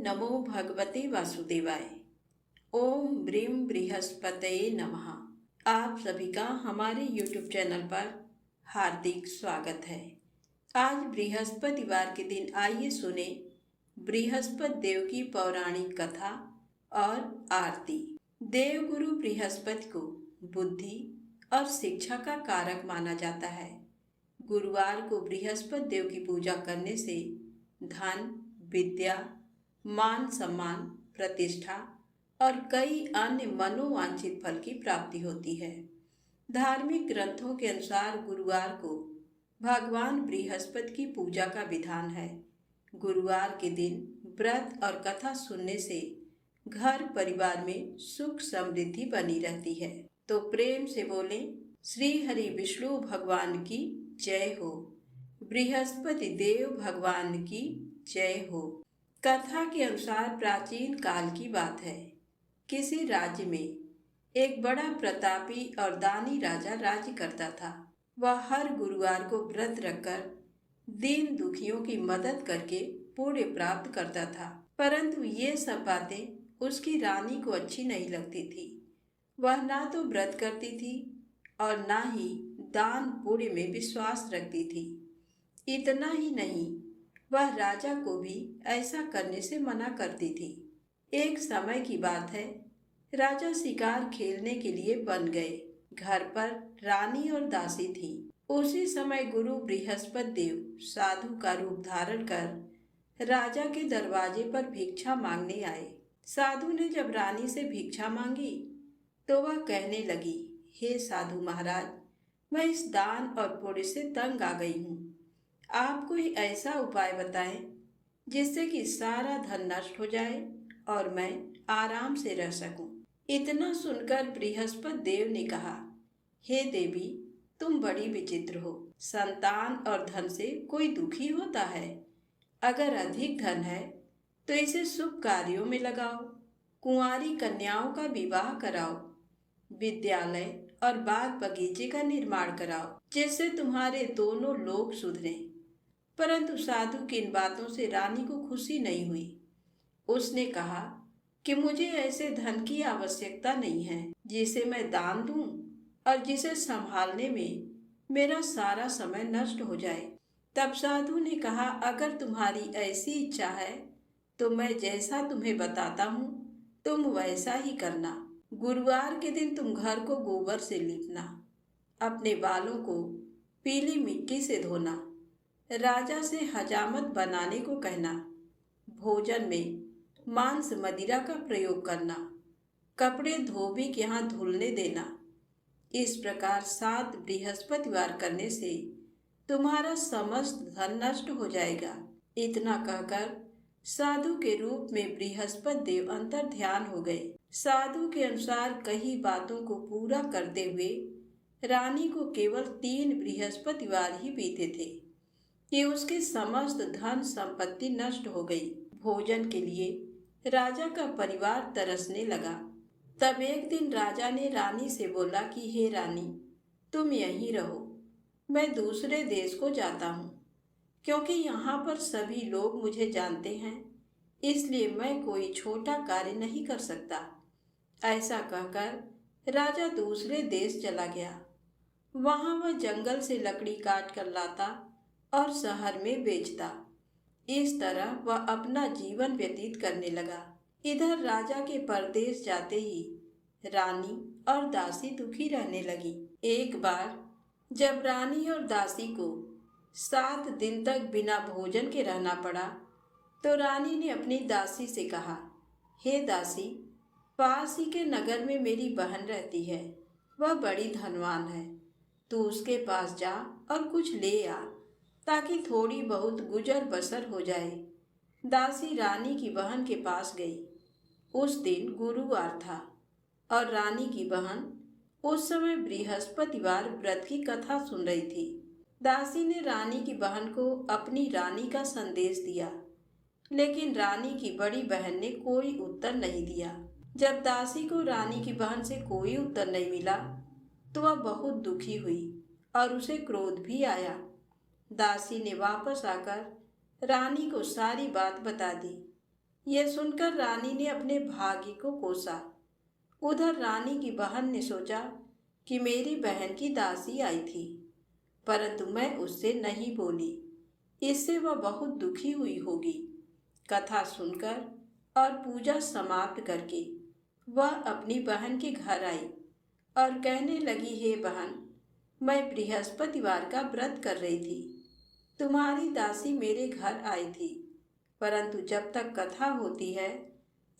नमो भगवते वासुदेवाय। ओम ब्रीम बृहस्पतये नमः। आप सभी का हमारे YouTube चैनल पर हार्दिक स्वागत है। आज बृहस्पतिवार के दिन आइए सुने बृहस्पति देव की पौराणिक कथा और आरती। देवगुरु बृहस्पति को बुद्धि और शिक्षा का कारक माना जाता है। गुरुवार को बृहस्पति देव की पूजा करने से धन, विद्या, मान सम्मान, प्रतिष्ठा और कई अन्य मनोवांछित फल की प्राप्ति होती है। धार्मिक ग्रंथों के अनुसार गुरुवार को भगवान बृहस्पति की पूजा का विधान है। गुरुवार के दिन व्रत और कथा सुनने से घर परिवार में सुख समृद्धि बनी रहती है। तो प्रेम से बोलें, श्री हरि विष्णु भगवान की जय हो, बृहस्पति देव भगवान की जय हो। कथा के अनुसार प्राचीन काल की बात है। किसी राज्य में एक बड़ा प्रतापी और दानी राजा राज्य करता था। वह हर गुरुवार को व्रत रखकर दीन दुखियों की मदद करके पुण्य प्राप्त करता था। परंतु ये सब बातें उसकी रानी को अच्छी नहीं लगती थी। वह ना तो व्रत करती थी और ना ही दान पुण्य में विश्वास रखती थी। इतना ही नहीं, वह राजा को भी ऐसा करने से मना करती थी। एक समय की बात है, राजा शिकार खेलने के लिए बन गए। घर पर रानी और दासी थी। उसी समय गुरु बृहस्पति देव साधु का रूप धारण कर राजा के दरवाजे पर भिक्षा मांगने आए। साधु ने जब रानी से भिक्षा मांगी तो वह कहने लगी, हे साधु महाराज, मैं इस दान और पुण्य से तंग आ गई हूँ। आप कोई ऐसा उपाय बताएं जिससे कि सारा धन नष्ट हो जाए और मैं आराम से रह सकूं। इतना सुनकर बृहस्पति देव ने कहा, हे देवी, तुम बड़ी विचित्र हो। संतान और धन से कोई दुखी होता है? अगर अधिक धन है तो इसे शुभ कार्यों में लगाओ, कुंवारी कन्याओं का विवाह कराओ, विद्यालय और बाग बगीचे का निर्माण कराओ, जिससे तुम्हारे दोनों लोग सुधरें। परंतु साधु की इन बातों से रानी को खुशी नहीं हुई। उसने कहा कि मुझे ऐसे धन की आवश्यकता नहीं है जिसे मैं दान दूं और जिसे संभालने में मेरा सारा समय नष्ट हो जाए। तब साधु ने कहा, अगर तुम्हारी ऐसी इच्छा है तो मैं जैसा तुम्हें बताता हूँ तुम वैसा ही करना। गुरुवार के दिन तुम घर को गोबर से लीपना, अपने बालों को पीली मिट्टी से धोना, राजा से हजामत बनाने को कहना, भोजन में मांस मदिरा का प्रयोग करना, कपड़े धोबी के यहाँ धुलने देना। इस प्रकार 7 बृहस्पतिवार करने से तुम्हारा समस्त धन नष्ट हो जाएगा। इतना कहकर साधु के रूप में बृहस्पति देव अंतर ध्यान हो गए। साधु के अनुसार कई बातों को पूरा करते हुए रानी को केवल 3 बृहस्पतिवार ही बीते थे कि उसकी समस्त धन संपत्ति नष्ट हो गई। भोजन के लिए राजा का परिवार तरसने लगा। तब एक दिन राजा ने रानी से बोला कि हे रानी, तुम यहीं रहो, मैं दूसरे देश को जाता हूँ, क्योंकि यहाँ पर सभी लोग मुझे जानते हैं, इसलिए मैं कोई छोटा कार्य नहीं कर सकता। ऐसा कहकर राजा दूसरे देश चला गया। वहाँ वह जंगल से लकड़ी काट कर लाता और शहर में बेचता। इस तरह वह अपना जीवन व्यतीत करने लगा। इधर राजा के परदेश जाते ही रानी और दासी दुखी रहने लगी। एक बार जब रानी और दासी को 7 दिन तक बिना भोजन के रहना पड़ा तो रानी ने अपनी दासी से कहा, हे दासी, पास ही के नगर में मेरी बहन रहती है, वह बड़ी धनवान है। तू उसके पास जा और कुछ ले आ ताकि थोड़ी बहुत गुजर बसर हो जाए। दासी रानी की बहन के पास गई। उस दिन गुरुवार था और रानी की बहन उस समय बृहस्पतिवार व्रत की कथा सुन रही थी। दासी ने रानी की बहन को अपनी रानी का संदेश दिया, लेकिन रानी की बड़ी बहन ने कोई उत्तर नहीं दिया। जब दासी को रानी की बहन से कोई उत्तर नहीं मिला तो वह बहुत दुखी हुई और उसे क्रोध भी आया। दासी ने वापस आकर रानी को सारी बात बता दी। यह सुनकर रानी ने अपने भाग्य को कोसा। उधर रानी की बहन ने सोचा कि मेरी बहन की दासी आई थी, परंतु मैं उससे नहीं बोली, इससे वह बहुत दुखी हुई होगी। कथा सुनकर और पूजा समाप्त करके वह अपनी बहन के घर आई और कहने लगी, हे बहन, मैं बृहस्पतिवार का व्रत कर रही थी। तुम्हारी दासी मेरे घर आई थी, परंतु जब तक कथा होती है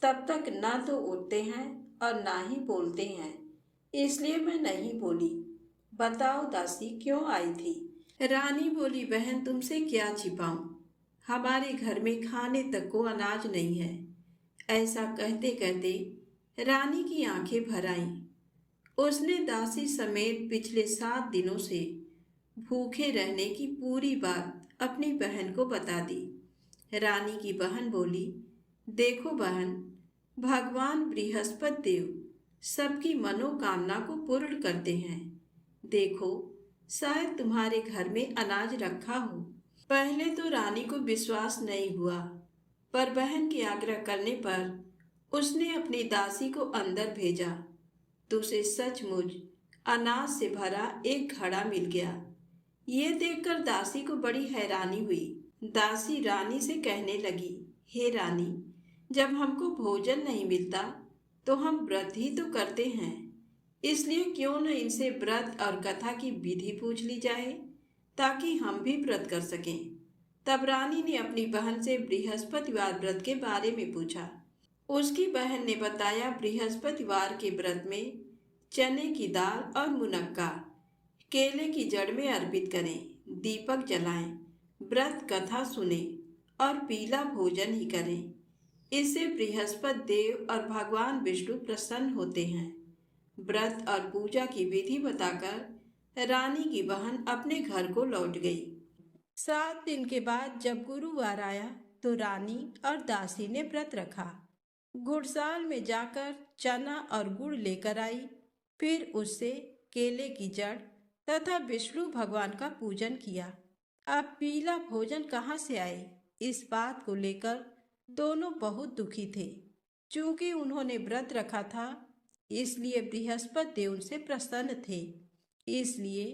तब तक ना तो उठते हैं और ना ही बोलते हैं, इसलिए मैं नहीं बोली। बताओ दासी क्यों आई थी? रानी बोली, बहन तुमसे क्या छिपाऊं, हमारे घर में खाने तक को अनाज नहीं है। ऐसा कहते कहते रानी की आंखें भर आईं। उसने दासी समेत पिछले 7 दिनों से भूखे रहने की पूरी बात अपनी बहन को बता दी। रानी की बहन बोली, देखो बहन, भगवान बृहस्पति देव सबकी मनोकामना को पूर्ण करते हैं। देखो, शायद तुम्हारे घर में अनाज रखा हो। पहले तो रानी को विश्वास नहीं हुआ, पर बहन के आग्रह करने पर उसने अपनी दासी को अंदर भेजा तो उसे सचमुच अनाज से भरा एक घड़ा मिल गया। ये देखकर दासी को बड़ी हैरानी हुई। दासी रानी से कहने लगी, हे रानी, जब हमको भोजन नहीं मिलता तो हम व्रत ही तो करते हैं, इसलिए क्यों न इनसे व्रत और कथा की विधि पूछ ली जाए ताकि हम भी व्रत कर सकें। तब रानी ने अपनी बहन से बृहस्पतिवार व्रत के बारे में पूछा। उसकी बहन ने बताया, बृहस्पतिवार के व्रत में चने की दाल और मुनक्का केले की जड़ में अर्पित करें, दीपक जलाएं, व्रत कथा सुने और पीला भोजन ही करें। इससे बृहस्पति देव और भगवान विष्णु प्रसन्न होते हैं। व्रत और पूजा की विधि बताकर रानी की बहन अपने घर को लौट गई। 7 दिन के बाद जब गुरुवार आया तो रानी और दासी ने व्रत रखा। गुड़साल में जाकर चना और गुड़ लेकर आई, फिर उससे केले की जड़ तथा विष्णु भगवान का पूजन किया। अब पीला भोजन कहाँ से आए, इस बात को लेकर दोनों बहुत दुखी थे। चूंकि उन्होंने व्रत रखा था, इसलिए बृहस्पति देव उनसे प्रसन्न थे। इसलिए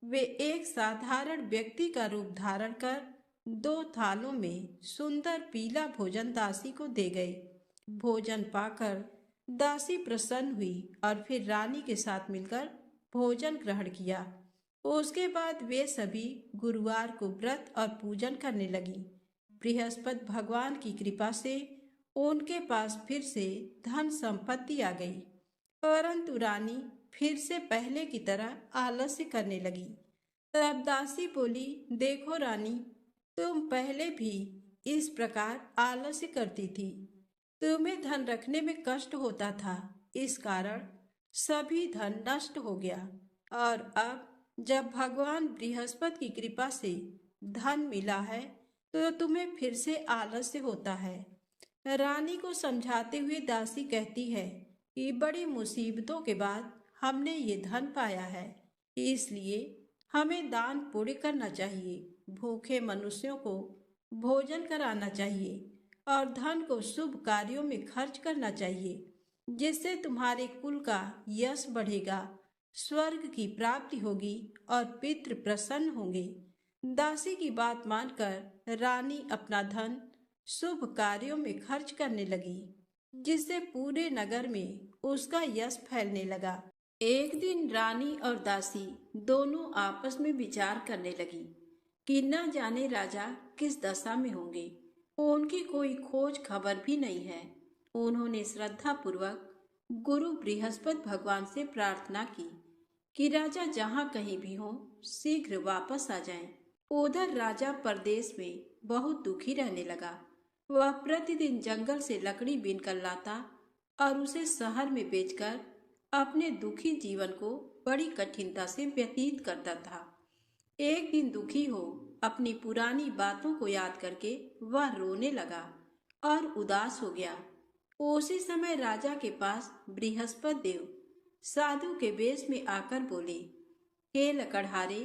वे एक साधारण व्यक्ति का रूप धारण कर 2 थालों में सुंदर पीला भोजन दासी को दे गए। भोजन पाकर दासी प्रसन्न हुई और फिर रानी के साथ मिलकर भोजन ग्रहण किया। उसके बाद वे सभी गुरुवार को व्रत और पूजन करने लगी। बृहस्पति भगवान की कृपा से उनके पास फिर से धन संपत्ति आ गई, परंतु रानी फिर से पहले की तरह आलस्य करने लगी। तब दासी बोली, देखो रानी, तुम पहले भी इस प्रकार आलस्य करती थी। तुम्हें धन रखने में कष्ट होता था, इस कारण सभी धन नष्ट हो गया, और अब जब भगवान बृहस्पति की कृपा से धन मिला है तो तुम्हें फिर से आलस्य होता है। रानी को समझाते हुए दासी कहती है कि बड़ी मुसीबतों के बाद हमने ये धन पाया है, इसलिए हमें दान पुण्य करना चाहिए, भूखे मनुष्यों को भोजन कराना चाहिए और धन को शुभ कार्यों में खर्च करना चाहिए, जिससे तुम्हारे कुल का यश बढ़ेगा, स्वर्ग की प्राप्ति होगी और पितृ प्रसन्न होंगे। दासी की बात मानकर रानी अपना धन शुभ कार्यों में खर्च करने लगी, जिससे पूरे नगर में उसका यश फैलने लगा। एक दिन रानी और दासी दोनों आपस में विचार करने लगी कि न जाने राजा किस दशा में होंगे। उनकी कोई खोज खबर भी नहीं है। उन्होंने श्रद्धा पूर्वक गुरु बृहस्पति भगवान से प्रार्थना की कि राजा जहाँ कहीं भी हो शीघ्र वापस आ जाएं। उधर राजा परदेश में बहुत दुखी रहने लगा। वह प्रतिदिन जंगल से लकड़ी बीनकर लाता और उसे शहर में बेचकर अपने दुखी जीवन को बड़ी कठिनता से व्यतीत करता था। एक दिन दुखी हो अपनी पुरानी बातों को याद करके वह रोने लगा और उदास हो गया। उसी समय राजा के पास बृहस्पति देव साधु के वेश में आकर बोले, हे लकड़हारे,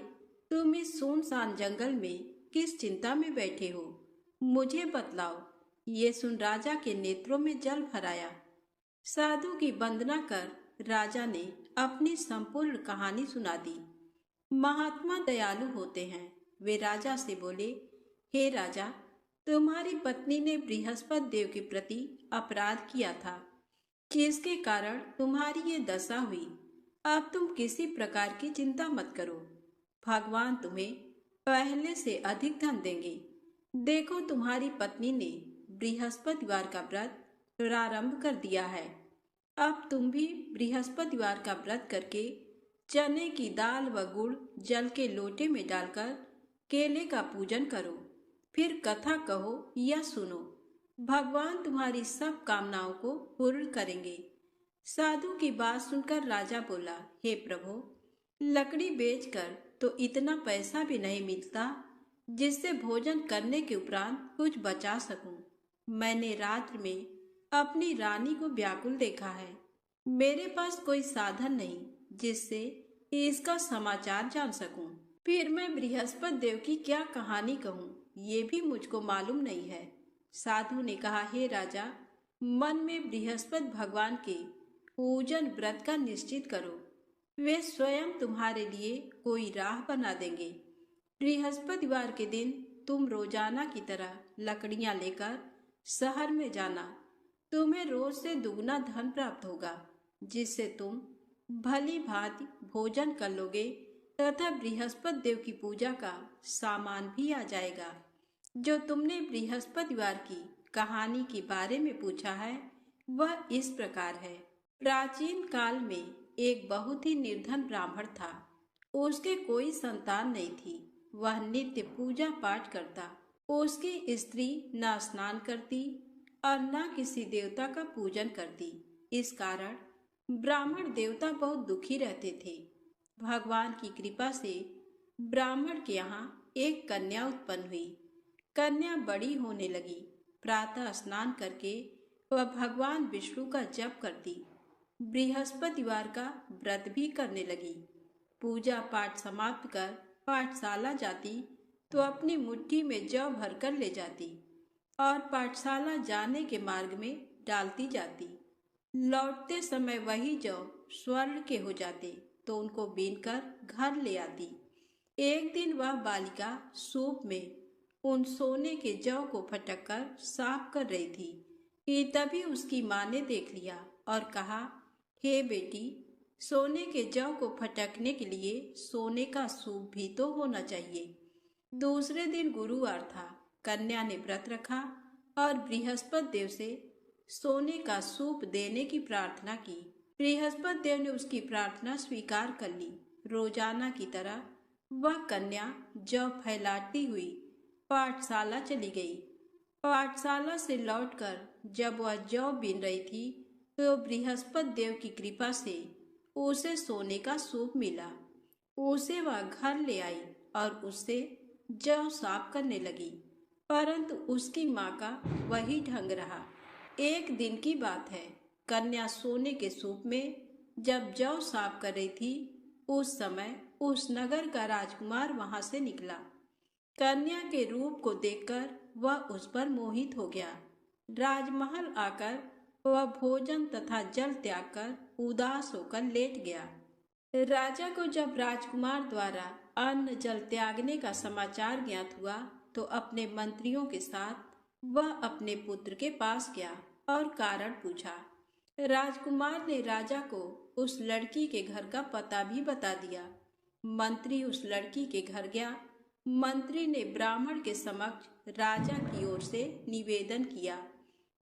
तुम इस सुनसान जंगल में किस चिंता में बैठे हो? मुझे बतलाओ, ये सुन राजा के नेत्रों में जल भर आया। साधु की वंदना कर राजा ने अपनी संपूर्ण कहानी सुना दी। महात्मा दयालु होते हैं। वे राजा से बोले, हे राजा, तुम्हारी पत्नी ने बृहस्पति देव के प्रति अपराध किया था, जिसके कारण तुम्हारी ये दशा हुई। अब तुम किसी प्रकार की चिंता मत करो, भगवान तुम्हें पहले से अधिक धन देंगे। देखो, तुम्हारी पत्नी ने बृहस्पतिवार का व्रत प्रारंभ कर दिया है। अब तुम भी बृहस्पतिवार का व्रत करके चने की दाल व गुड़ जल के लोटे में डालकर केले का पूजन करो। फिर कथा कहो या सुनो, भगवान तुम्हारी सब कामनाओं को पूर्ण करेंगे। साधु की बात सुनकर राजा बोला, हे प्रभु, लकड़ी बेचकर तो इतना पैसा भी नहीं मिलता जिससे भोजन करने के उपरांत कुछ बचा सकूं। मैंने रात्र में अपनी रानी को व्याकुल देखा है। मेरे पास कोई साधन नहीं जिससे इसका समाचार जान सकूं। फिर मैं बृहस्पति देव की क्या कहानी कहूं, ये भी मुझको मालूम नहीं है। साधु ने कहा, हे राजा, मन में बृहस्पति भगवान के पूजन व्रत का निश्चित करो। वे स्वयं तुम्हारे लिए कोई राह बना देंगे। बृहस्पतिवार के दिन तुम रोजाना की तरह लकड़ियां लेकर शहर में जाना। तुम्हें रोज से दुगना धन प्राप्त होगा, जिससे तुम भली भांति भोजन कर लोगे तथा बृहस्पति देव की पूजा का सामान भी आ जाएगा। जो तुमने बृहस्पतिवार की कहानी के बारे में पूछा है, वह इस प्रकार है। प्राचीन काल में एक बहुत ही निर्धन ब्राह्मण था। उसके कोई संतान नहीं थी। वह नित्य पूजा पाठ करता। उसकी स्त्री न स्नान करती और न किसी देवता का पूजन करती। इस कारण ब्राह्मण देवता बहुत दुखी रहते थे। भगवान की कृपा से ब्राह्मण के यहाँ एक कन्या उत्पन्न हुई। कन्या बड़ी होने लगी। प्रातः स्नान करके वह भगवान विष्णु का जप करती। बृहस्पतिवार का व्रत भी करने लगी। पूजा पाठ समाप्त कर पाठशाला जाती तो अपनी मुट्ठी में जौ भरकर ले जाती और पाठशाला जाने के मार्ग में डालती जाती। लौटते समय वही जौ स्वर्ण के हो जाते तो उनको बीनकर घर ले आती। एक दिन वह बालिका सूप में उन सोने के जौ को फटक कर साफ कर रही थी कि तभी उसकी माँ ने देख लिया और कहा, हे बेटी, सोने के जौ को फटकने के लिए सोने का सूप भी तो होना चाहिए। दूसरे दिन गुरुवार था। कन्या ने व्रत रखा और बृहस्पति देव से सोने का सूप देने की प्रार्थना की। बृहस्पति देव ने उसकी प्रार्थना स्वीकार कर ली। रोजाना की तरह वह कन्या जौ फैलाती हुई पाठशाला चली गई। पाठशाला से लौटकर जब वह जौ बीन रही थी तो बृहस्पति देव की कृपा से उसे सोने का सूप मिला। उसे वह घर ले आई और उससे जौ साफ करने लगी, परंतु उसकी माँ का वही ढंग रहा। एक दिन की बात है, कन्या सोने के सूप में जब जौ साफ कर रही थी, उस समय उस नगर का राजकुमार वहां से निकला। कन्या के रूप को देखकर वह उस पर मोहित हो गया। राजमहल आकर वह भोजन तथा जल त्याग कर उदास होकर लेट गया। राजा को जब राजकुमार द्वारा अन्न जल त्यागने का समाचार ज्ञात हुआ तो अपने मंत्रियों के साथ वह अपने पुत्र के पास गया और कारण पूछा। राजकुमार ने राजा को उस लड़की के घर का पता भी बता दिया। मंत्री उस लड़की के घर गया। मंत्री ने ब्राह्मण के समक्ष राजा की ओर से निवेदन किया।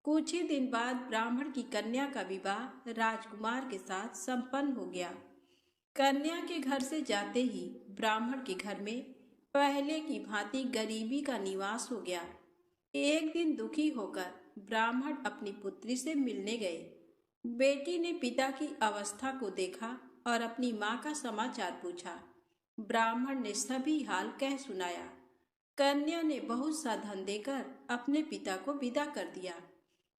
कुछ ही दिन बाद ब्राह्मण की कन्या का विवाह राजकुमार के साथ संपन्न हो गया। कन्या के घर से जाते ही ब्राह्मण के घर में पहले की भांति गरीबी का निवास हो गया। एक दिन दुखी होकर ब्राह्मण अपनी पुत्री से मिलने गए। बेटी ने पिता की अवस्था को देखा और अपनी माँ का समाचार पूछा। ब्राह्मण ने सभी हाल कह सुनाया। कन्या ने बहुत सा धन देकर अपने पिता को विदा कर दिया,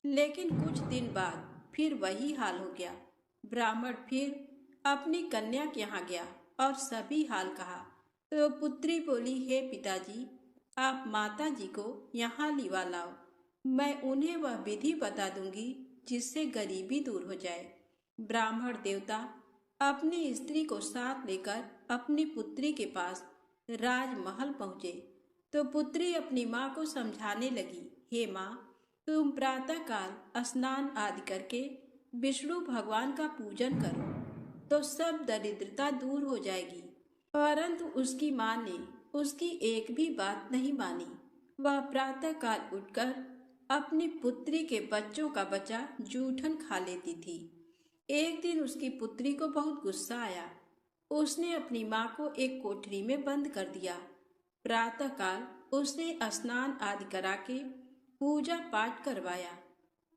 लेकिन कुछ दिन बाद फिर वही हाल हो गया। ब्राह्मण फिर अपनी कन्या के यहाँ गया और सभी हाल कहा तो पुत्री बोली, हे पिताजी, आप माता जी को यहाँ लिवा लाओ। मैं उन्हें वह विधि बता दूंगी जिससे गरीबी दूर हो जाए। ब्राह्मण देवता अपनी स्त्री को साथ लेकर अपनी पुत्री के पास राजमहल पहुंचे तो पुत्री अपनी माँ को समझाने लगी, हे माँ, तुम प्रातःकाल स्नान आदि करके विष्णु भगवान का पूजन करो तो सब दरिद्रता दूर हो जाएगी। परंतु उसकी माँ ने उसकी एक भी बात नहीं मानी। वह प्रातःकाल उठकर अपनी पुत्री के बच्चों का बचा जूठन खा लेती थी। एक दिन उसकी पुत्री को बहुत गुस्सा आया। उसने अपनी माँ को एक कोठरी में बंद कर दिया। प्रातःकाल उसने स्नान आदि करा के पूजा पाठ करवाया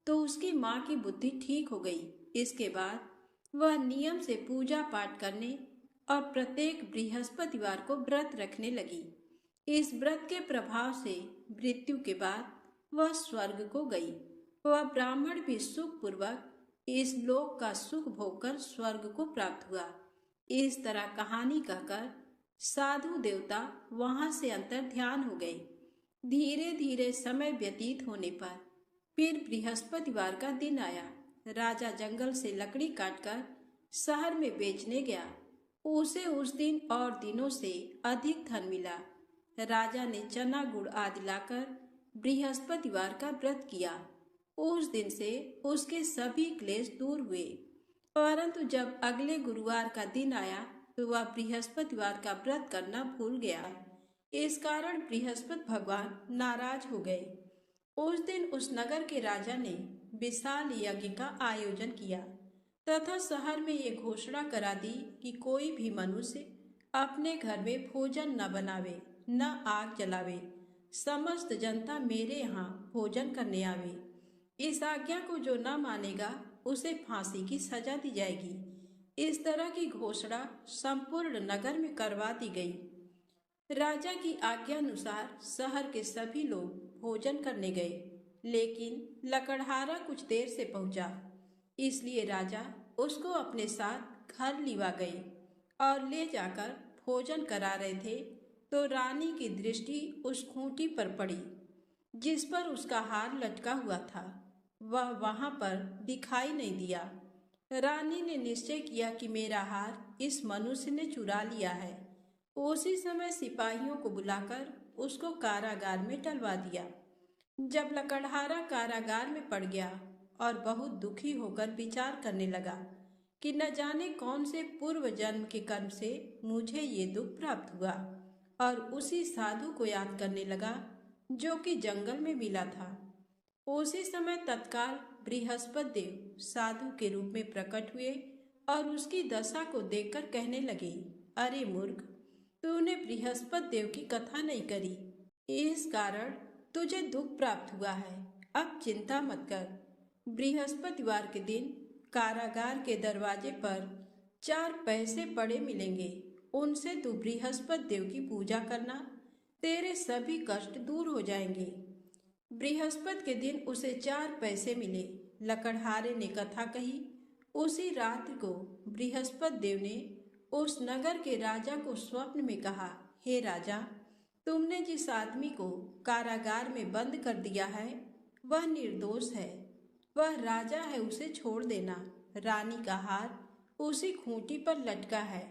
तो उसकी माँ की बुद्धि ठीक हो गई। इसके बाद वह नियम से पूजा पाठ करने और प्रत्येक बृहस्पतिवार को व्रत रखने लगी। इस व्रत के प्रभाव से मृत्यु के बाद वह स्वर्ग को गई। वह ब्राह्मण भी सुख पूर्वक इस लोक का सुख भोगकर स्वर्ग को प्राप्त हुआ। इस तरह कहानी कहकर साधु देवता वहां से अंतर ध्यान हो गए। धीरे धीरे समय व्यतीत होने पर फिर बृहस्पतिवार का दिन आया। राजा जंगल से लकड़ी काटकर शहर में बेचने गया। उसे उस दिन और दिनों से अधिक धन मिला। राजा ने चना गुड़ आदि लाकर बृहस्पतिवार का व्रत किया। उस दिन से उसके सभी क्लेश दूर हुए। परंतु जब अगले गुरुवार का दिन आया तो वह बृहस्पतिवार का व्रत करना भूल गया। इस कारण बृहस्पति भगवान नाराज हो गए। उस दिन उस नगर के राजा ने विशाल यज्ञ का आयोजन किया तथा शहर में ये घोषणा करा दी कि कोई भी मनुष्य अपने घर में भोजन न बनावे, न आग जलावे। समस्त जनता मेरे यहाँ भोजन करने आवे। इस आज्ञा को जो न मानेगा उसे फांसी की सजा दी जाएगी। इस तरह की घोषणा संपूर्ण नगर में करवा दी गई। राजा की आज्ञा अनुसार शहर के सभी लोग भोजन करने गए, लेकिन लकड़हारा कुछ देर से पहुंचा। इसलिए राजा उसको अपने साथ घर लिवा गए और ले जाकर भोजन करा रहे थे तो रानी की दृष्टि उस खूंटी पर पड़ी जिस पर उसका हार लटका हुआ था। वह वहां पर दिखाई नहीं दिया। रानी ने निश्चय किया कि मेरा हार इस मनुष्य ने चुरा लिया है। उसी समय सिपाहियों को बुलाकर उसको कारागार में डलवा दिया। जब लकड़हारा कारागार में पड़ गया और बहुत दुखी होकर विचार करने लगा कि न जाने कौन से पूर्व जन्म के कर्म से मुझे ये दुख प्राप्त हुआ, और उसी साधु को याद करने लगा जो कि जंगल में मिला था। उसी समय तत्काल बृहस्पति देव साधु के रूप में प्रकट हुए और उसकी दशा को देखकर कहने लगे, अरे मूर्ख, तूने बृहस्पति देव की कथा नहीं करी, इस कारण तुझे दुख प्राप्त हुआ है। अब चिंता मत कर। बृहस्पतिवार के दिन कारागार के दरवाजे पर 4 पैसे पड़े मिलेंगे। उनसे तू बृहस्पति देव की पूजा करना, तेरे सभी कष्ट दूर हो जाएंगे। बृहस्पति के दिन उसे 4 पैसे मिले। लकड़हारे ने कथा कही। उसी रात्रि को बृहस्पति देव ने उस नगर के राजा को स्वप्न में कहा, हे राजा, तुमने जिस आदमी को कारागार में बंद कर दिया है वह निर्दोष है। वह राजा है, उसे छोड़ देना। रानी का हार उसी खूंटी पर लटका है।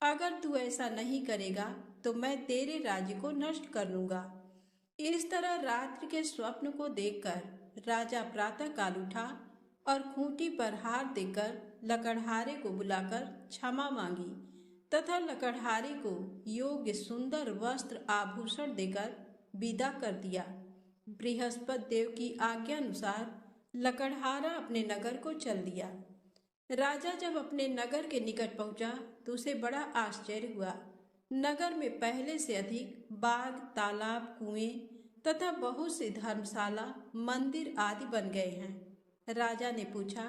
अगर तू ऐसा नहीं करेगा तो मैं तेरे राज्य को नष्ट कर दूंगा। इस तरह रात्रि के स्वप्न को देखकर राजा प्रातःकाल उठा और खूंटी पर हार देकर लकड़हारे को बुलाकर क्षमा मांगी तथा लकड़हारे को योग्य सुंदर वस्त्र आभूषण देकर विदा कर दिया। बृहस्पति देव की आज्ञा अनुसार लकड़हारा अपने नगर को चल दिया। राजा जब अपने नगर के निकट पहुंचा तो उसे बड़ा आश्चर्य हुआ। नगर में पहले से अधिक बाग, तालाब, कुएं तथा बहुत सी धर्मशाला, मंदिर आदि बन गए हैं। राजा ने पूछा,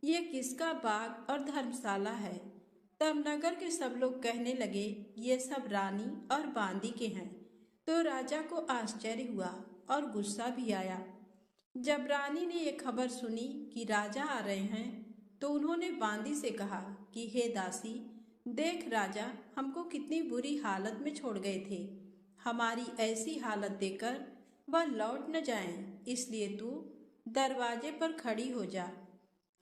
ये किसका बाग और धर्मशाला है? तब नगर के सब लोग कहने लगे, ये सब रानी और बांदी के हैं। तो राजा को आश्चर्य हुआ और गुस्सा भी आया। जब रानी ने ये खबर सुनी कि राजा आ रहे हैं तो उन्होंने बांदी से कहा कि हे दासी, देख राजा हमको कितनी बुरी हालत में छोड़ गए थे। हमारी ऐसी हालत देखकर वह लौट न जाएं, इसलिए तू दरवाजे पर खड़ी हो जा।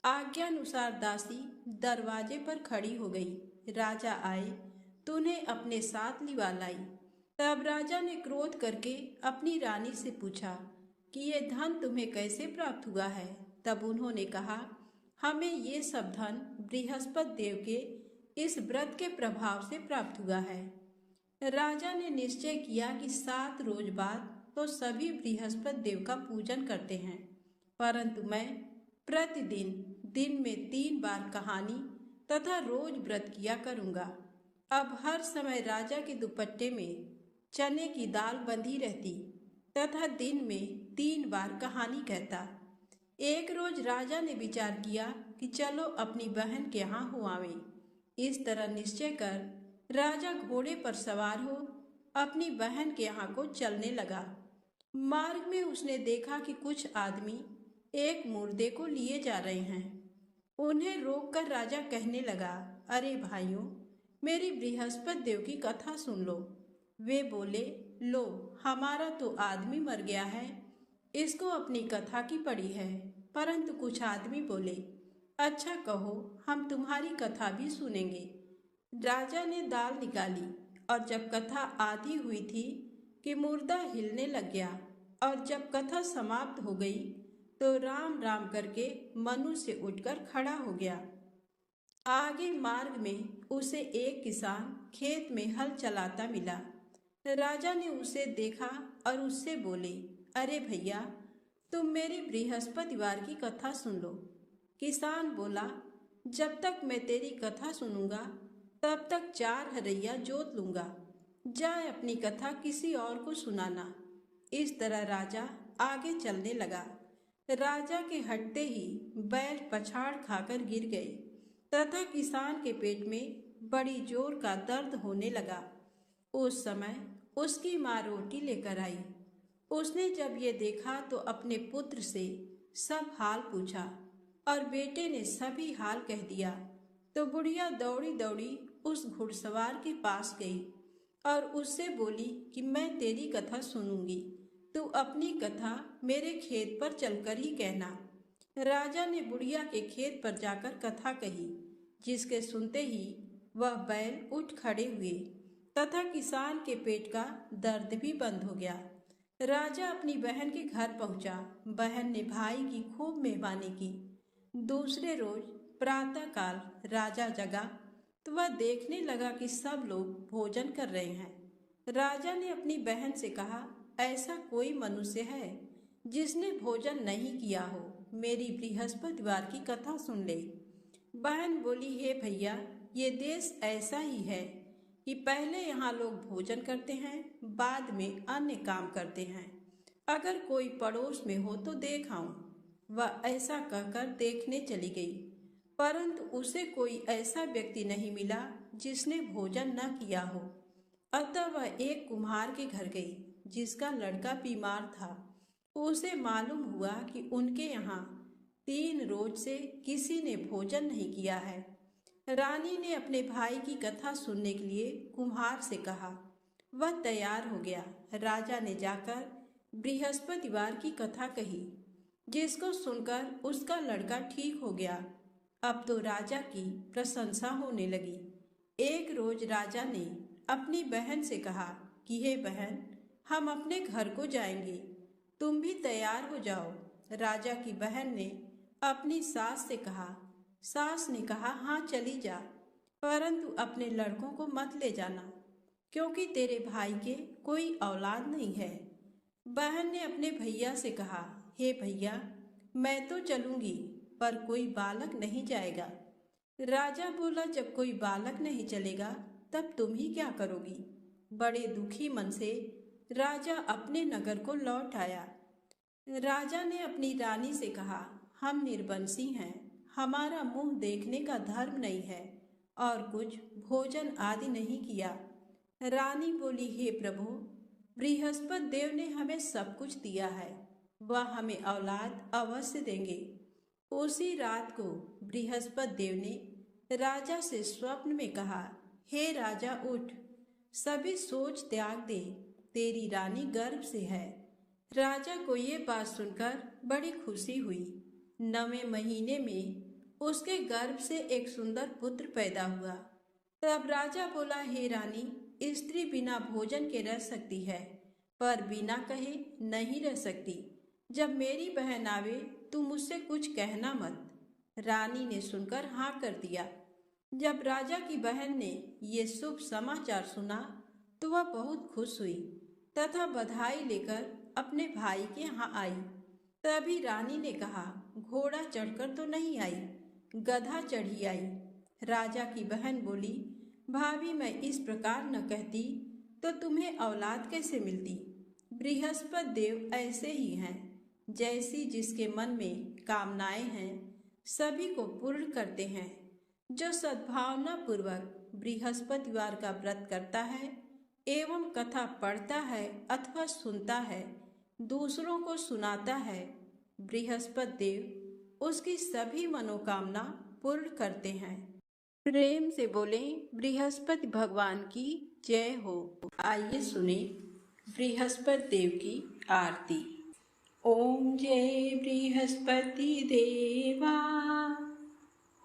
आज्ञानुसार दासी दरवाजे पर खड़ी हो गई। राजा आए तो उन्हें अपने साथ लिवा लाई। तब राजा ने क्रोध करके अपनी रानी से पूछा कि ये धन तुम्हें कैसे प्राप्त हुआ है। तब उन्होंने कहा, हमें ये सब धन बृहस्पति देव के इस व्रत के प्रभाव से प्राप्त हुआ है। राजा ने निश्चय किया कि 7 रोज बाद तो सभी बृहस्पति देव का पूजन करते हैं, परंतु मैं प्रतिदिन दिन में 3 बार कहानी तथा रोज व्रत किया करूँगा। अब हर समय राजा के दुपट्टे में चने की दाल बंधी रहती तथा दिन में 3 बार कहानी कहता। एक रोज राजा ने विचार किया कि चलो अपनी बहन के यहाँ हो आवें। इस तरह निश्चय कर राजा घोड़े पर सवार हो अपनी बहन के यहाँ को चलने लगा। मार्ग में उसने देखा कि कुछ आदमी एक मुर्दे को लिए जा रहे हैं। उन्हें रोककर राजा कहने लगा, अरे भाइयों, मेरी बृहस्पति देव की कथा सुन लो। वे बोले, लो, हमारा तो आदमी मर गया है, इसको अपनी कथा की पड़ी है। परंतु कुछ आदमी बोले, अच्छा कहो, हम तुम्हारी कथा भी सुनेंगे। राजा ने दाल निकाली और जब कथा आधी हुई थी कि मुर्दा हिलने लग गया, और जब कथा समाप्त हो गई तो राम राम करके मनुष्य उठकर खड़ा हो गया। आगे मार्ग में उसे एक किसान खेत में हल चलाता मिला। राजा ने उसे देखा और उससे बोले, अरे भैया, तुम मेरी बृहस्पतिवार की कथा सुन लो। किसान बोला, जब तक मैं तेरी कथा सुनूंगा तब तक 4 हरैया जोत लूंगा। जाए अपनी कथा किसी और को सुनाना। इस तरह राजा आगे चलने लगा। राजा के हटते ही बैल पछाड़ खाकर गिर गए तथा किसान के पेट में बड़ी जोर का दर्द होने लगा। उस समय उसकी माँ रोटी लेकर आई। उसने जब ये देखा तो अपने पुत्र से सब हाल पूछा और बेटे ने सभी हाल कह दिया। तो बुढ़िया दौड़ी दौड़ी उस घुड़सवार के पास गई और उससे बोली कि मैं तेरी कथा सुनूंगी, तू अपनी कथा मेरे खेत पर चलकर ही कहना। राजा ने बुढ़िया के खेत पर जाकर कथा कही, जिसके सुनते ही वह बैल उठ खड़े हुए तथा किसान के पेट का दर्द भी बंद हो गया। राजा अपनी बहन के घर पहुंचा। बहन ने भाई की खूब मेहमानी की। दूसरे रोज प्रातःकाल राजा जगा तो वह देखने लगा कि सब लोग भोजन कर रहे हैं। राजा ने अपनी बहन से कहा, ऐसा कोई मनुष्य है जिसने भोजन नहीं किया हो, मेरी बृहस्पतिवार की कथा सुन ले। बहन बोली, हे भैया, ये देश ऐसा ही है कि पहले यहाँ लोग भोजन करते हैं, बाद में अन्य काम करते हैं। अगर कोई पड़ोस में हो तो देख आऊं। वह ऐसा कहकर देखने चली गई, परंतु उसे कोई ऐसा व्यक्ति नहीं मिला जिसने भोजन न किया हो। अतः वह एक कुम्हार के घर गई, जिसका लड़का बीमार था। उसे मालूम हुआ कि उनके यहाँ 3 रोज से किसी ने भोजन नहीं किया है। रानी ने अपने भाई की कथा सुनने के लिए कुम्हार से कहा। वह तैयार हो गया। राजा ने जाकर बृहस्पतिवार की कथा कही, जिसको सुनकर उसका लड़का ठीक हो गया। अब तो राजा की प्रशंसा होने लगी। एक रोज राजा ने अपनी बहन से कहा कि हे बहन, हम अपने घर को जाएंगे, तुम भी तैयार हो जाओ। राजा की बहन ने अपनी सास से कहा। सास ने कहा, हाँ चली जा, परंतु अपने लड़कों को मत ले जाना, क्योंकि तेरे भाई के कोई औलाद नहीं है। बहन ने अपने भैया से कहा, हे भैया, मैं तो चलूंगी, पर कोई बालक नहीं जाएगा। राजा बोला, जब कोई बालक नहीं चलेगा तब तुम ही क्या करोगी। बड़े दुखी मन से राजा अपने नगर को लौट आया। राजा ने अपनी रानी से कहा, हम निर्वंशी हैं, हमारा मुंह देखने का धर्म नहीं है और कुछ भोजन आदि नहीं किया। रानी बोली, हे प्रभु, बृहस्पति देव ने हमें सब कुछ दिया है, वह हमें औलाद अवश्य देंगे। उसी रात को बृहस्पति देव ने राजा से स्वप्न में कहा, हे राजा, उठ, सभी सोच त्याग दे, तेरी रानी गर्भ से है। राजा को ये बात सुनकर बड़ी खुशी हुई। 9वें महीने में उसके गर्भ से एक सुंदर पुत्र पैदा हुआ। तब राजा बोला, हे रानी, स्त्री बिना भोजन के रह सकती है, पर बिना कहे नहीं रह सकती। जब मेरी बहन आवे तू मुझसे कुछ कहना मत। रानी ने सुनकर हाँ कर दिया। जब राजा की बहन ने ये शुभ समाचार सुना तो वह बहुत खुश हुई तथा बधाई लेकर अपने भाई के यहाँ आई। तभी रानी ने कहा, घोड़ा चढ़कर तो नहीं आई, गधा चढ़ी आई। राजा की बहन बोली, भाभी, मैं इस प्रकार न कहती तो तुम्हें औलाद कैसे मिलती। बृहस्पति देव ऐसे ही हैं, जैसी जिसके मन में कामनाएं हैं सभी को पूर्ण करते हैं। जो सद्भावना पूर्वक बृहस्पतिवार का व्रत करता है एवं कथा पढ़ता है अथवा सुनता है, दूसरों को सुनाता है, बृहस्पति देव उसकी सभी मनोकामना पूर्ण करते हैं। प्रेम से बोले बृहस्पति भगवान की जय हो। आइए सुने बृहस्पति देव की आरती। ओम जय बृहस्पति देवा,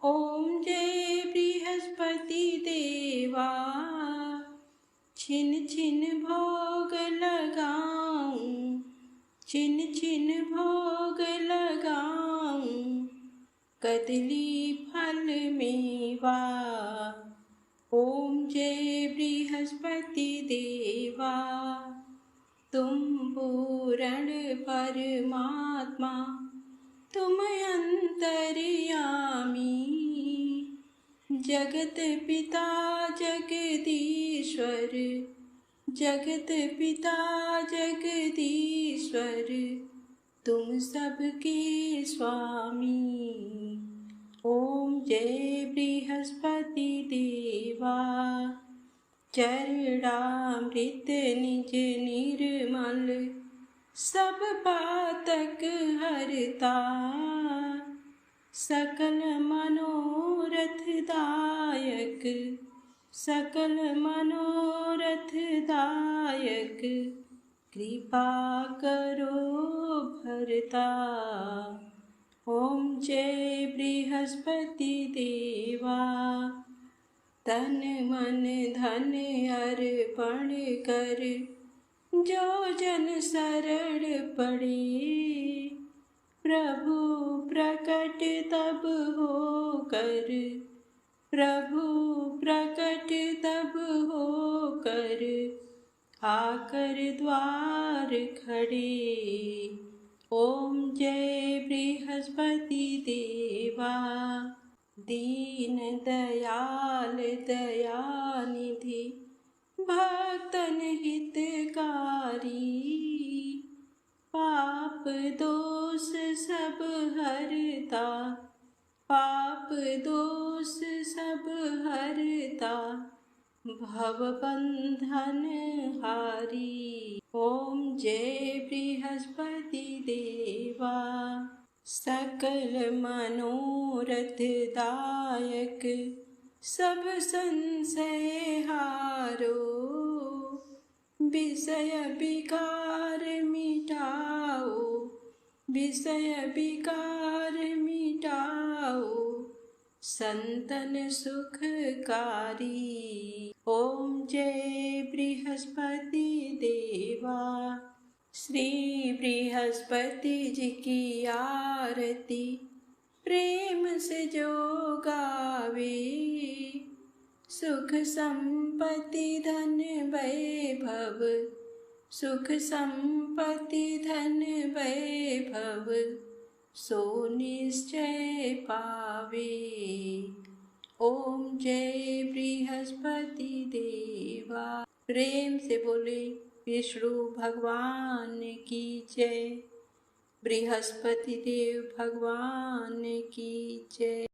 ओम जय बृहस्पति देवा। छिन छिन भोग लगाऊं, छिन छिन भोग लगाऊं, कदली फल मेवा। ओम जय बृहस्पति देवा, तुम पूर्ण परमात्मा, तुम अंतर्यामी, जगत पिता जगदीश्वर, जगत पिता जगदीश्वर, तुम सबके स्वामी। ओम जय बृहस्पति देवा, चरणामृत निज निर्मल, सब पातक हरता, सकल मनोरथ दायक, सकल मनोरथ दायक, कृपा करो भरता। ओम जय बृहस्पति देवा, तन मन धन अर्पण कर, जो जन शरण पड़े, प्रभु प्रकट तब होकर, प्रभु प्रकट तब होकर, आकर द्वार खड़े। ओम जय बृहस्पति देवा, दीन दयाल दयानिधि, भक्तन हितकारी, पाप दोष सब हरता, पाप दोष सब हरता, भव बंधन हारी। ओम जय बृहस्पति देवा, सकल मनोरथ दायक, सब संशय हारो, विषय विकार मिटाओ, विषय विकार मिटाओ, संतन सुखकारी। ओम जय बृहस्पति देवा, श्री बृहस्पति जी की आरती प्रेम से जो गावे, सुख संपत्ति धन वैभव, सुख संपत्ति धन वैभव, सो निश्चय पावे। ओम जय बृहस्पति देवा। प्रेम से बोले विष्णु भगवान की जय, बृहस्पति देव भगवान की जय।